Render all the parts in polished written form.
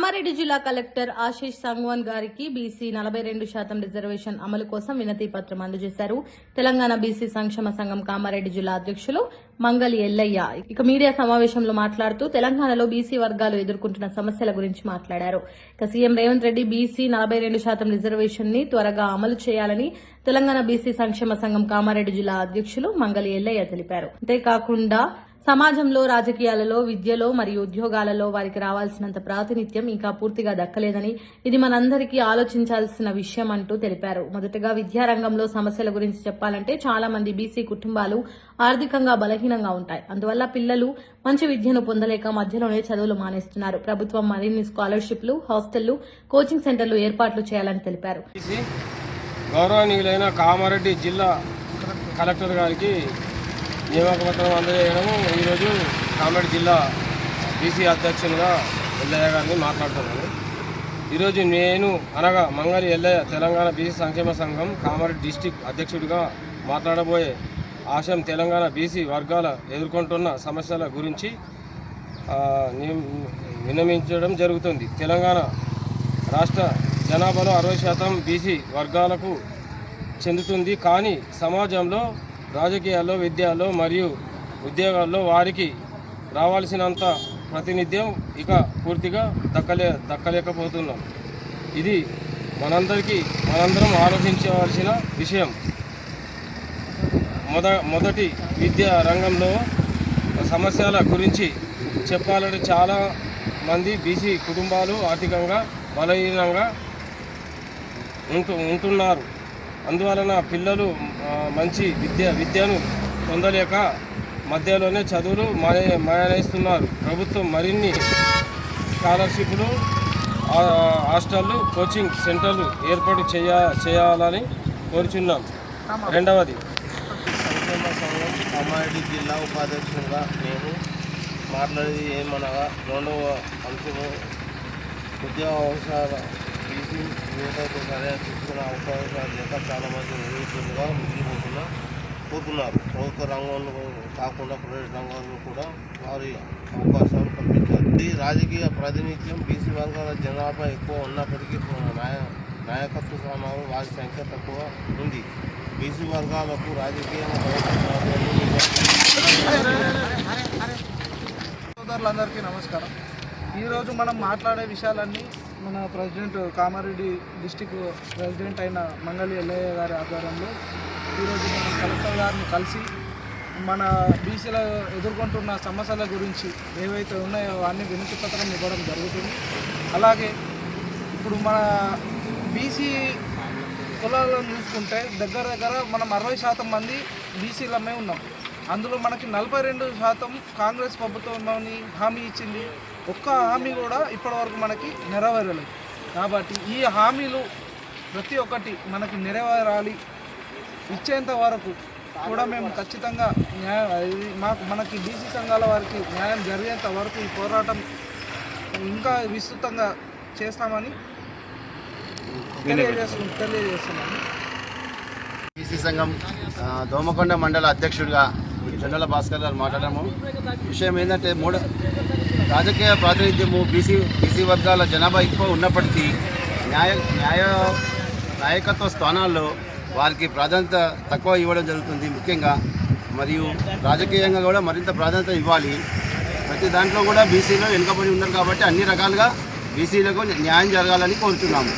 కామారెడ్డి జిల్లా కలెక్టర్ ఆశీష్ సంగ్వాన్ గారికి BC 42% reservation అమలు కోసం వినతి పత్రం అందజేశారు. తెలంగాణ బీసీ సంక్షేమ సంఘం కామారెడ్డి జిల్లా అధ్యక్షులు మంగలి ఎల్లయ్య ఇక మీడియా సమావేశంలో మాట్లాడుతూ తెలంగాణలో బీసీ వర్గాలు ఎదుర్కొంటున్న సమస్యల గురించి మాట్లాడారు. ఇక CM Revanth Reddy BC 42% reservation ని త్వరగా అమలు చేయాలని తెలంగాణ బీసీ సంక్షేమ సంఘం కామారెడ్డి జిల్లా అధ్యక్షులు మంగలి ఎల్లయ్య తెలిపారు. అంతేకాకుండా సమాజంలో, రాజకీయాలలో, విద్యలో మరియు ఉద్యోగాలలో వారికి రావాల్సినంత ప్రాతినిధ్యం ఇంకా పూర్తిగా దక్కలేదని, ఇది మనందరికీ ఆలోచించాల్సిన విషయం అంటూ తెలిపారు. మొదటగా విద్యారంగంలో సమస్యల గురించి చెప్పాలంటే చాలా మంది బీసీ కుటుంబాలు ఆర్థికంగా బలహీనంగా ఉంటాయి. అందువల్ల పిల్లలు మంచి విద్యను పొందలేక మధ్యలోనే చదువులు మానేస్తున్నారు. ప్రభుత్వం మరిన్ని స్కాలర్షిప్లు, హాస్టళ్లు, కోచింగ్ సెంటర్లు ఏర్పాట్లు చేయాలని తెలిపారు. గౌరవనీయులైన కామారెడ్డి జిల్లా కలెక్టర్ గారికి నియామక పత్రం అందజేయడము. ఈరోజు కామారెడ్డి జిల్లా బీసీ అధ్యక్షునిగా ఎల్లయ్య గారిని మాట్లాడుతున్నాను. ఈరోజు నేను అనగా మంగలి ఎల్లయ్య తెలంగాణ బీసీ సంక్షేమ సంఘం కామారెడ్డి డిస్టిక్ అధ్యక్షుడిగా మాట్లాడబోయే ఆశయం తెలంగాణ బీసీ వర్గాల ఎదుర్కొంటున్న సమస్యల గురించి విన్నవించడం జరుగుతుంది. తెలంగాణ రాష్ట్ర జనాభాలో 60% బీసీ వర్గాలకు చెందుతుంది. కానీ సమాజంలో, రాజకీయాల్లో, విద్యలో మరియు ఉద్యోగాల్లో వారికి రావాల్సినంత ప్రాతినిధ్యం ఇక పూర్తిగా దక్కలేకపోతున్నాం. ఇది మనందరం ఆలోచించవలసిన విషయం. మొదటి విద్యా రంగంలో సమస్యల గురించి చెప్పాలంటే చాలా మంది బీసీ కుటుంబాలు ఆర్థికంగా బలహీనంగా ఉంటున్నారు. అందువలన పిల్లలు మంచి విద్యను పొందలేక మధ్యలోనే చదువులు మానేస్తున్నారు. ప్రభుత్వం మరిన్ని స్కాలర్షిప్లు, హాస్టళ్లు, కోచింగ్ సెంటర్లు ఏర్పాటు చేయాలని కోరుచున్నాం. రెండవది, కామారెడ్డి జిల్లా ఉపాధ్యక్షునిగా నేను మాట్లాడేది ఏమనగా రెండవ అంశము ఉద్యోగ అవసరాల బీసీ యువతకు సరైన తీసుకున్న అవకాశాలు లేక చాలామంది నిరుద్యోగులుగా మిగిలిపోతున్నారు. ప్రభుత్వ రంగంలో కాకుండా ప్రైవేట్ రంగంలో కూడా వారి అవకాశాలు కల్పించారు. ఈ రాజకీయ ప్రాతినిధ్యం బీసీ వర్గాల జనాభా ఎక్కువ ఉన్నప్పటికీ నాయకత్వ స్థానాలు వారి సంఖ్య తక్కువ ఉంది. బీసీ వర్గాలకు రాజకీయంగా సోదరులందరికీ నమస్కారం. ఈరోజు మనం మాట్లాడే విషయాలన్నీ మన ప్రెసిడెంట్ కామారెడ్డి డిస్టిక్ ప్రెసిడెంట్ అయిన మంగలి ఎల్లయ్య గారి ఆధ్వర్యంలో ఈరోజు మనం కలెక్టర్ గారిని కలిసి మన బీసీలో ఎదుర్కొంటున్న సమస్యల గురించి ఏవైతే ఉన్నాయో అన్ని వినతి పత్రం ఇవ్వడం జరుగుతుంది. అలాగే ఇప్పుడు మన బీసీ కులాలను చూసుకుంటే దగ్గర మనం 60% మంది బీసీలమే ఉన్నాం. అందులో మనకి 42% కాంగ్రెస్ ప్రభుత్వంలోని హామీ ఇచ్చింది. ఒక్క హామీ కూడా ఇప్పటివరకు మనకి నెరవేరలేదు. కాబట్టి ఈ హామీలు ప్రతి ఒక్కటి మనకి నెరవేరాలి. ఇచ్చేంత వరకు కూడా మేము ఖచ్చితంగా మనకి బీసీ సంఘాల వారికి న్యాయం జరిగేంత వరకు ఈ పోరాటం ఇంకా విస్తృతంగా చేస్తామని తెలియజేస్తున్నాము. బీసీ సంఘం దోమకొండ మండల అధ్యక్షుడిగా జొన్నల భాస్కర్ గారు మాట్లాడము. విషయం ఏంటంటే రాజకీయ ప్రాతినిధ్యము బీసీ వర్గాల జనాభా ఎక్కువ ఉన్నప్పటికీ నాయకత్వ స్థానాల్లో వారికి ప్రాధాన్యత తక్కువ ఇవ్వడం జరుగుతుంది. ముఖ్యంగా మరియు రాజకీయంగా కూడా మరింత ప్రాధాన్యత ఇవ్వాలి. ప్రతి దాంట్లో కూడా బీసీలో వెనుకబడి ఉన్నారు కాబట్టి అన్ని రకాలుగా బీసీలకు న్యాయం జరగాలని కోరుతున్నాము.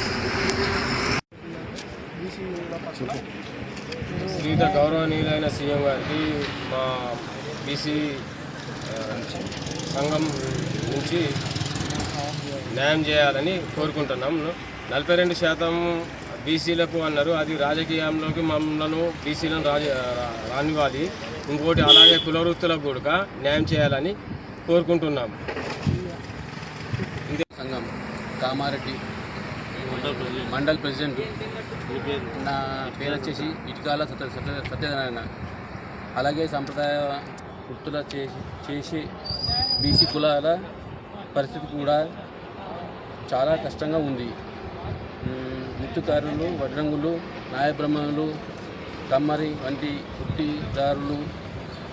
శ్రీధర్ గౌరవనీయులైన సీఎం గారికి మా బీసీ సంఘం నుంచి న్యాయం చేయాలని కోరుకుంటున్నాం. 42% బీసీలకు అన్నారు. అది రాజకీయంలోకి మమ్మల్ని బీసీలను రానివ్వాలి. ఇంకోటి అలాగే కులవృత్తులకు కూడా న్యాయం చేయాలని కోరుకుంటున్నాం. సంఘం కామారెడ్డి మండల్ ప్రెసిడెంట్. నా పేరు వచ్చేసి ఇటుకాల సత్యనారాయణ. అలాగే సంప్రదాయ వృత్తుల చేసి బీసీ కులాల పరిస్థితి కూడా చాలా కష్టంగా ఉంది. మృత్తుకారులు, వడ్రంగులు, న్యాయబ్రహ్మణులు, కమ్మరి వంటి వృత్తిదారులు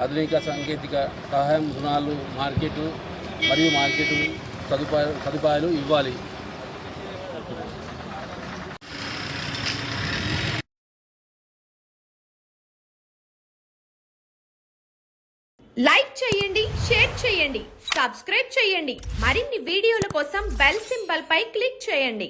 ఆధునిక సాంకేతిక సహాయం రుణాలు, మార్కెట్ సదుపాయాలు ఇవ్వాలి. లైక్ చేయండి, షేర్ చేయండి, సబ్స్క్రైబ్ చేయండి. మరిన్ని వీడియోల కోసం బెల్ సింబల్ పై క్లిక్ చేయండి.